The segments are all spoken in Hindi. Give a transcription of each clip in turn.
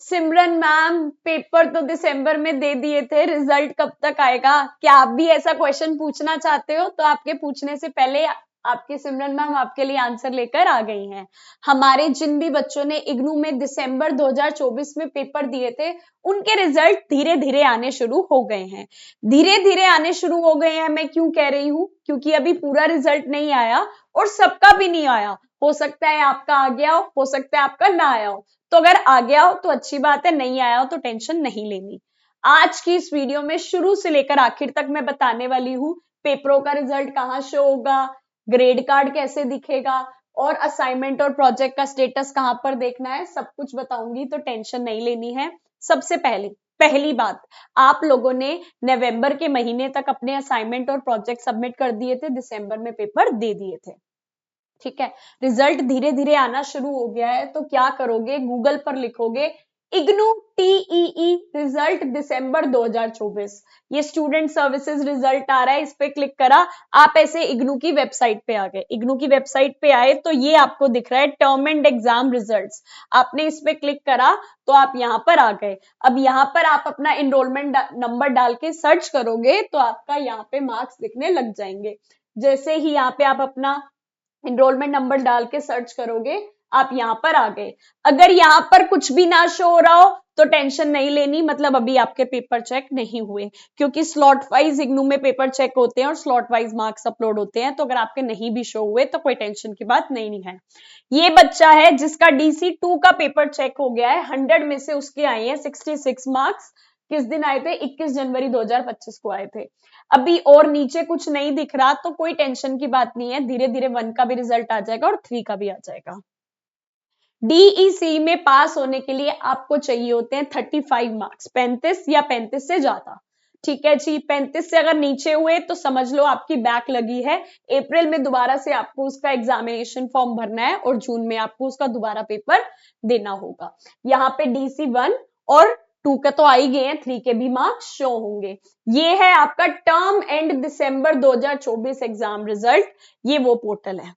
सिमरन मैम पेपर तो दिसंबर में दे दिए थे, रिजल्ट कब तक आएगा? क्या आप भी ऐसा क्वेश्चन पूछना चाहते हो? तो आपके पूछने से पहले आपके सिमरन मैम आपके लिए आंसर लेकर आ गई हैं। हमारे जिन भी बच्चों ने इग्नू में दिसंबर 2024 में पेपर दिए थे, उनके रिजल्ट धीरे धीरे आने शुरू हो गए हैं। धीरे धीरे आने शुरू हो गए हैं, मैं क्यों कह रही हूँ? क्योंकि अभी पूरा रिजल्ट नहीं आया और सबका भी नहीं आया। हो सकता है आपका आ गया हो सकता है आपका ना आया हो। तो अगर आ गया हो तो अच्छी बात है, नहीं आया हो तो टेंशन नहीं लेनी। आज की इस वीडियो में शुरू से लेकर आखिर तक मैं बताने वाली हूँ पेपरों का रिजल्ट कहाँ शो होगा, ग्रेड कार्ड कैसे दिखेगा और असाइनमेंट और प्रोजेक्ट का स्टेटस कहां पर देखना है, सब कुछ बताऊंगी, तो टेंशन नहीं लेनी है। सबसे पहली बात, आप लोगों ने नवंबर के महीने तक अपने असाइनमेंट और प्रोजेक्ट सबमिट कर दिए थे, दिसंबर में पेपर दे दिए थे। ठीक है, रिजल्ट धीरे धीरे आना शुरू हो गया है, तो क्या करोगे? गूगल पर लिखोगे इग्नू टीईई रिजल्ट दिसंबर 2024। ये स्टूडेंट सर्विसेज रिजल्ट आ रहा है, इस पे क्लिक करा, आप ऐसे इग्नू की वेबसाइट पे आ गए। इग्नू की वेबसाइट पे आए तो ये आपको दिख रहा है टर्म एंड एग्जाम रिजल्ट्स। आपने इस पे क्लिक करा तो आप यहाँ पर आ गए। अब यहाँ पर आप अपना एनरोलमेंट नंबर डाल के सर्च करोगे तो आपका यहाँ पे मार्क्स दिखने लग जाएंगे। जैसे ही यहाँ पे आप अपना एनरोलमेंट नंबर डाल के सर्च करोगे, आप यहाँ पर आ गए। अगर यहाँ पर कुछ भी ना शो हो रहा हो तो टेंशन नहीं लेनी, मतलब अभी आपके पेपर चेक नहीं हुए, क्योंकि स्लॉट वाइज इग्नू में पेपर चेक होते हैं और स्लॉट वाइज मार्क्स अपलोड होते हैं। तो अगर आपके नहीं भी शो हुए तो कोई टेंशन की बात नहीं है। ये बच्चा है जिसका DC2 का पेपर चेक हो गया है, 100 में से उसके आए हैं 66 मार्क्स। किस दिन आए थे? 21 जनवरी 2025 को आए थे। अभी और नीचे कुछ नहीं दिख रहा तो कोई टेंशन की बात नहीं है, धीरे धीरे 1 का भी रिजल्ट आ जाएगा और 3 का भी आ जाएगा। डीईसी में पास होने के लिए आपको चाहिए होते हैं 35 मार्क्स, 35 या 35 से ज्यादा। ठीक है जी, 35 से अगर नीचे हुए तो समझ लो आपकी बैक लगी है। अप्रैल में दोबारा से आपको उसका एग्जामिनेशन फॉर्म भरना है और जून में आपको उसका दोबारा पेपर देना होगा। यहाँ पे DC1 और 2 के तो आ ही गए हैं, 3 के भी मार्क्स शो होंगे। ये है आपका term and December 2024 exam result, ये वो पोर्टल है।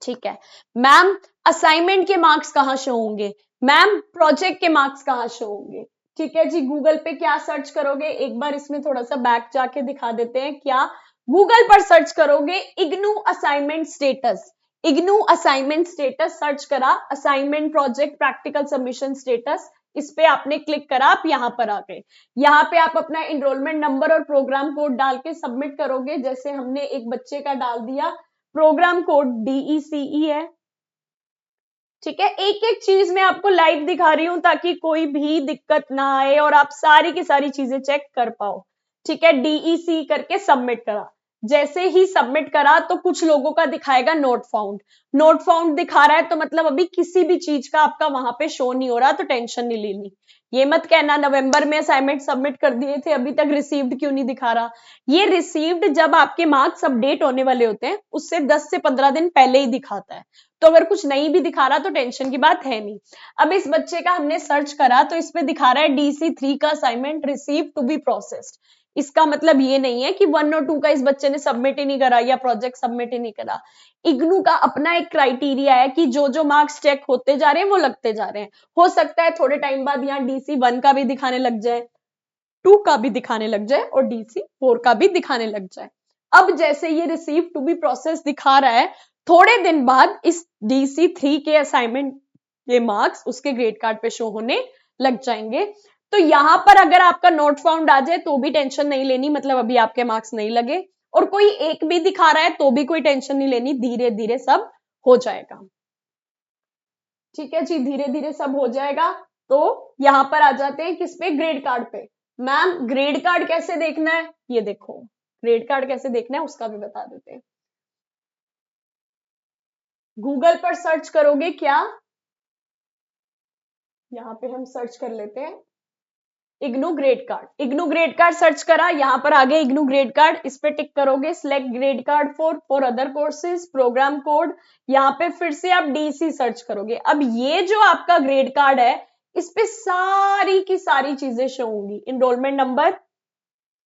ठीक है मैम, असाइनमेंट के मार्क्स कहाँ शो होंगे? मैम प्रोजेक्ट के मार्क्स कहाँ शो होंगे? ठीक है जी, गूगल पे क्या सर्च करोगे? एक बार इसमें थोड़ा सा बैक जाके दिखा देते हैं। क्या गूगल पर सर्च करोगे? IGNOU assignment status. IGNOU assignment status search करा, assignment project practical submission status, इस पे आपने क्लिक करा, आप यहाँ पर आ गए। यहाँ पे आप अपना एनरोलमेंट नंबर और प्रोग्राम कोड डाल के सबमिट करोगे। जैसे हमने एक बच्चे का डाल दिया, प्रोग्राम कोड DECE है। ठीक है, एक एक चीज मैं आपको लाइव दिखा रही हूं ताकि कोई भी दिक्कत ना आए और आप सारी की सारी चीजें चेक कर पाओ। ठीक है, DEC करके सबमिट करा। जैसे ही सबमिट करा तो कुछ लोगों का दिखाएगा नोट फाउंड। नोट फाउंड दिखा रहा है तो मतलब अभी किसी भी चीज का आपका वहां पे शो नहीं हो रहा, तो टेंशन नहीं लेनी। ये मत कहना नवंबर में असाइनमेंट सबमिट कर दिए थे, अभी तक रिसीव्ड क्यों नहीं दिखा रहा। ये रिसीव्ड जब आपके मार्क्स अपडेट होने वाले होते हैं उससे 10 से 15 दिन पहले ही दिखाता है। तो अगर कुछ नहीं भी दिखा रहा तो टेंशन की बात है नहीं। अब इस बच्चे का हमने सर्च करा तो इसमें दिखा रहा है DC3 का assignment receive to be processed. इसका मतलब ये नहीं है कि 1 और 2 का इस बच्चे ने सबमिट ही नहीं करा या प्रोजेक्ट सबमिट ही नहीं करा। इग्नू का अपना एक क्राइटेरिया है कि जो जो मार्क्स चेक होते जा रहे हैं वो लगते जा रहे हैं। हो सकता है थोड़े टाइम बाद यहाँ DC1 का भी दिखाने लग जाए, 2 का भी दिखाने लग जाए और DC4 का भी दिखाने लग जाए। अब जैसे ये रिसीव टू बी प्रोसेस दिखा रहा है, थोड़े दिन बाद इस DC3 के असाइनमेंट के मार्क्स उसके ग्रेड कार्ड पे शो होने लग जाएंगे। तो यहां पर अगर आपका नोट फाउंड आ जाए तो भी टेंशन नहीं लेनी, मतलब अभी आपके मार्क्स नहीं लगे। और कोई एक भी दिखा रहा है तो भी कोई टेंशन नहीं लेनी, धीरे धीरे सब हो जाएगा। ठीक है जी, धीरे धीरे सब हो जाएगा। तो यहां पर आ जाते हैं किस पे? ग्रेड कार्ड पे। मैम ग्रेड कार्ड कैसे देखना है? ये देखो, ग्रेड कार्ड कैसे देखना है उसका भी बता देते हैं। गूगल पर सर्च करोगे क्या? यहाँ पे हम सर्च कर लेते हैं IGNOU grade card. IGNOU grade card search करा, यहाँ पर आ गया इग्नू ग्रेड कार्ड, इस पे टिक करोगे, select grade card for other courses, program code. यहाँ पे फिर से आप DC सर्च करोगे। अब ये जो आपका ग्रेड कार्ड है इस पे सारी की सारी चीजें शो होंगी। एनरोलमेंट नंबर,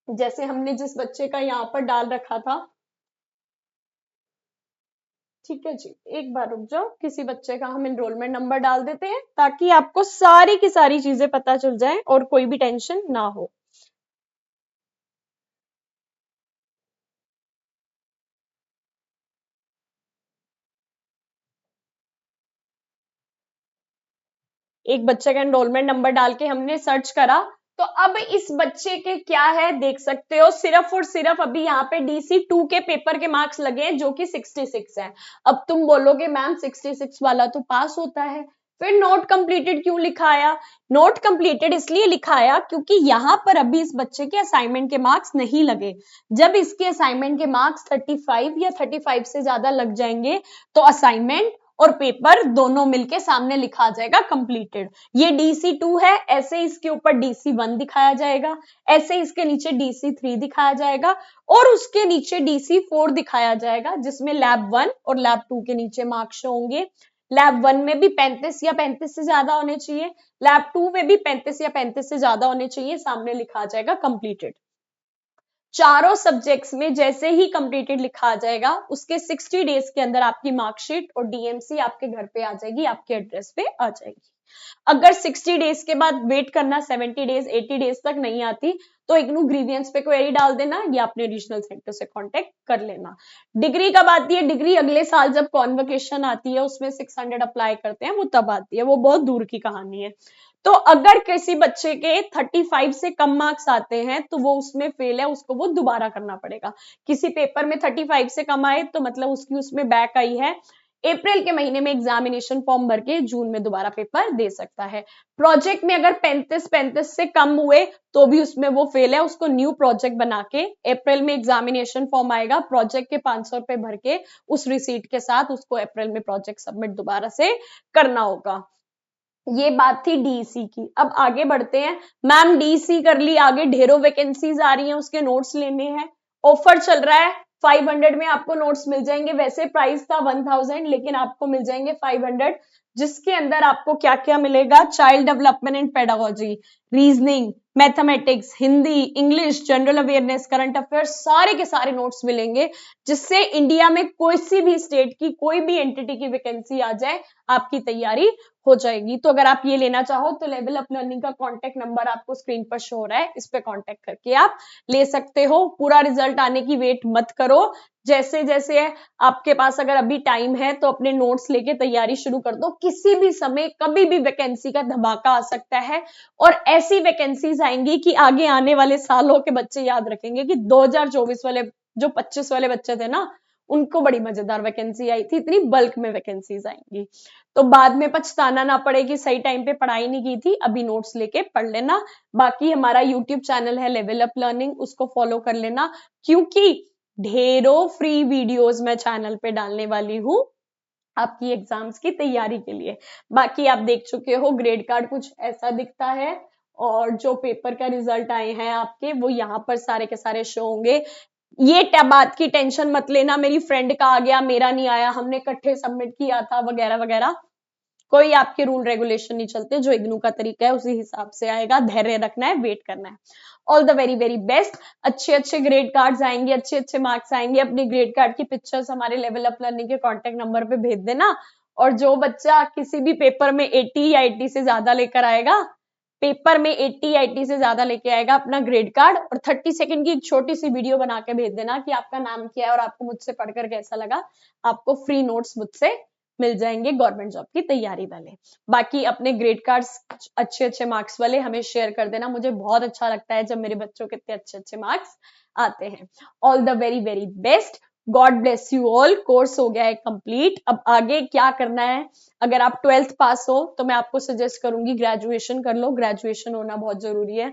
जैसे हमने जिस बच्चे का यहाँ पर डाल रखा था, ठीक है जी, एक बार रुक जाओ, किसी बच्चे का हम एनरोलमेंट नंबर डाल देते हैं ताकि आपको सारी की सारी चीजें पता चल जाए और कोई भी टेंशन ना हो। एक बच्चे का एनरोलमेंट नंबर डाल के हमने सर्च करा, तो अब इस बच्चे के क्या है देख सकते हो, सिर्फ और सिर्फ अभी यहाँ पे DC2 के पेपर के मार्क्स लगे हैं जो कि 66 है। अब तुम बोलोगे मैम 66 वाला तो पास होता है, फिर नोट कंप्लीटेड क्यों लिखाया? नोट कंप्लीटेड इसलिए लिखाया क्योंकि यहाँ पर अभी इस बच्चे के असाइनमेंट के मार्क्स नहीं लगे। जब इसके असाइनमेंट के मार्क्स 35 या 35 से ज्यादा लग जाएंगे तो असाइनमेंट और पेपर दोनों मिलके सामने लिखा जाएगा कंप्लीटेड। ये DC2 है, ऐसे इसके ऊपर DC1 दिखाया जाएगा, ऐसे इसके नीचे DC3 दिखाया जाएगा और उसके नीचे DC4 दिखाया जाएगा, जिसमें लैब 1 और लैब 2 के नीचे मार्क्स होंगे। लैब 1 में भी 35 या 35 से ज्यादा होने चाहिए, लैब 2 में भी 35 या 35 से ज्यादा होने चाहिए, सामने लिखा जाएगा कंप्लीटेड। चारों सब्जेक्ट्स में जैसे ही कंप्लीटेड लिखा आ जाएगा, उसके 60 डेज के अंदर आपकी मार्कशीट और DMC आपके घर पे आ जाएगी, आपके एड्रेस पे आ जाएगी। अगर 60 डेज के बाद वेट करना, 70 डेज 80 डेज तक नहीं आती, तो इग्नू ग्रीवियंस पे क्वेरी डाल देना या अपने रीजनल सेंटर से कांटेक्ट कर लेना। डिग्री कब आती है? डिग्री अगले साल जब कॉन्वोकेशन आती है, उसमें 600 अप्लाई करते हैं, वो तब आती है, वो बहुत दूर की कहानी है। तो अगर किसी बच्चे के 35 से कम मार्क्स आते हैं तो वो उसमें फेल है, उसको वो दोबारा करना पड़ेगा। किसी पेपर में 35 से कम आए तो मतलब उसकी उसमें बैक आई है, अप्रैल के महीने में एग्जामिनेशन फॉर्म भर के जून में दोबारा पेपर दे सकता है। प्रोजेक्ट में अगर 35 से कम हुए तो भी उसमें वो फेल है, उसको न्यू प्रोजेक्ट बना के अप्रैल में एग्जामिनेशन फॉर्म आएगा, प्रोजेक्ट के 500 रुपए भर के उस रिसीट के साथ उसको अप्रैल में प्रोजेक्ट सबमिट दोबारा से करना होगा। ये बात थी डीसी की। अब आगे बढ़ते हैं। मैम डीसी कर ली, आगे ढेरों वैकेंसीज आ रही हैं, उसके नोट्स लेने हैं, ऑफर चल रहा है, 500 में आपको नोट्स मिल जाएंगे। वैसे प्राइस था 1000, लेकिन आपको मिल जाएंगे 500, जिसके अंदर आपको क्या क्या मिलेगा? Child development and pedagogy, reasoning, mathematics, Hindi, English, general awareness, current affairs, सारे के सारे नोट्स मिलेंगे, जिससे इंडिया में कोई सी भी स्टेट की कोई भी एंटिटी की वैकेंसी आ जाए, आपकी तैयारी हो जाएगी। तो अगर आप ये लेना चाहो तो लेवल अप लर्निंग का कांटेक्ट नंबर आपको स्क्रीन पर शो हो रहा है, इस पे कांटेक्ट करके आप ले सकते हो। पूरा रिजल्ट आने की वेट मत करो, जैसे जैसे आपके पास अगर अभी टाइम है तो अपने नोट्स लेके तैयारी शुरू कर दो। किसी भी समय कभी भी वैकेंसी का धमाका आ सकता है, और ऐसी वैकेंसीज आएंगी कि आगे आने वाले सालों के बच्चे याद रखेंगे कि 2024 वाले जो 25 वाले बच्चे थे ना, उनको बड़ी मजेदार वैकेंसी आई थी, इतनी बल्क में वैकेंसीज आएंगी, तो बाद में पछताना ना पड़े कि सही टाइम पे पढ़ाई नहीं की थी। अभी नोट्स लेके पढ़ लेना। बाकी हमारा यूट्यूब चैनल है लेवल अप लर्निंग, उसको फॉलो कर लेना, क्योंकि ढेरों फ्री वीडियोस मैं चैनल पे डालने वाली हूँ आपकी एग्जाम्स की तैयारी के लिए। बाकी आप देख चुके हो ग्रेड कार्ड कुछ ऐसा दिखता है, और जो पेपर का रिजल्ट आए हैं आपके वो यहाँ पर सारे के सारे शो होंगे। ये बात की टेंशन मत लेना मेरी फ्रेंड का आ गया मेरा नहीं आया, हमने इकट्ठे सबमिट किया था वगैरह वगैरह, कोई आपके रूल रेगुलेशन नहीं चलते, जो इग्नू का तरीका है उसी हिसाब से आएगा। धैर्य रखना है, वेट करना है। All the very very best. अच्छे अच्छे ग्रेड कार्ड्स आएंगे, अच्छे अच्छे मार्क्स आएंगे। अपने ग्रेड कार्ड की पिक्चर्स हमारे लेवल अप लर्निंग के कांटेक्ट नंबर पे भेज देना। और जो बच्चा किसी भी पेपर में 80 या 80 से ज्यादा लेकर आएगा, पेपर में 80 या 80 से ज्यादा लेके आएगा अपना ग्रेड कार्ड, और 30 सेकंड की एक छोटी सी वीडियो बना के भेज देना कि आपका नाम क्या है और आपको मुझसे पढ़कर कैसा लगा। आपको फ्री नोट्स मुझसे मिल जाएंगे गवर्नमेंट जॉब की तैयारी वाले। बाकी अपने ग्रेड कार्ड्स अच्छे अच्छे मार्क्स वाले हमें शेयर कर देना, मुझे बहुत अच्छा लगता है जब मेरे बच्चों के इतने अच्छे अच्छे मार्क्स आते हैं। All the very very best, God bless you all. Course हो गया है कंप्लीट। अब आगे क्या करना है? अगर आप 12th पास हो तो मैं आपको सजेस्ट करूंगी ग्रेजुएशन कर लो, ग्रेजुएशन होना बहुत जरूरी है,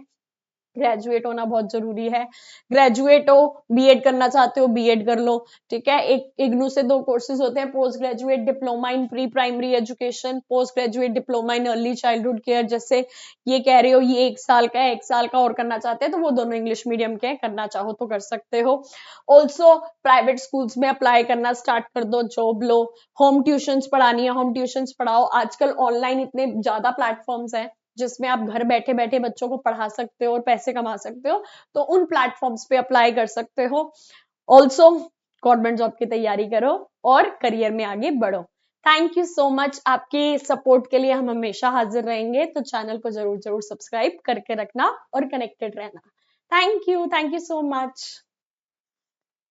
ग्रेजुएट होना बहुत जरूरी है। ग्रेजुएट हो, बीएड करना चाहते हो बीएड कर लो, ठीक है। एक इग्नू से 2 कोर्सेज होते हैं, post graduate diploma in pre primary education, post graduate diploma in early childhood care. जैसे ये कह रहे हो ये 1 साल का है, 1 साल का और करना चाहते हैं तो वो दोनों इंग्लिश मीडियम के हैं, करना चाहो तो कर सकते हो। ऑल्सो प्राइवेट स्कूल्स में अप्लाई करना स्टार्ट कर दो, जॉब लो। होम ट्यूशंस पढ़ानी है, होम ट्यूशंस पढ़ाओ। आजकल ऑनलाइन इतने ज्यादा प्लेटफॉर्म्स हैं जिसमें आप घर बैठे बैठे बच्चों को पढ़ा सकते हो और पैसे कमा सकते हो, तो उन प्लेटफॉर्म्स पे अप्लाई कर सकते हो। ऑल्सो गवर्नमेंट जॉब की तैयारी करो और करियर में आगे बढ़ो। थैंक यू सो मच, आपकी सपोर्ट के लिए हम हमेशा हाजिर रहेंगे, तो चैनल को जरूर जरूर सब्सक्राइब करके रखना और कनेक्टेड रहना। Thank you so much.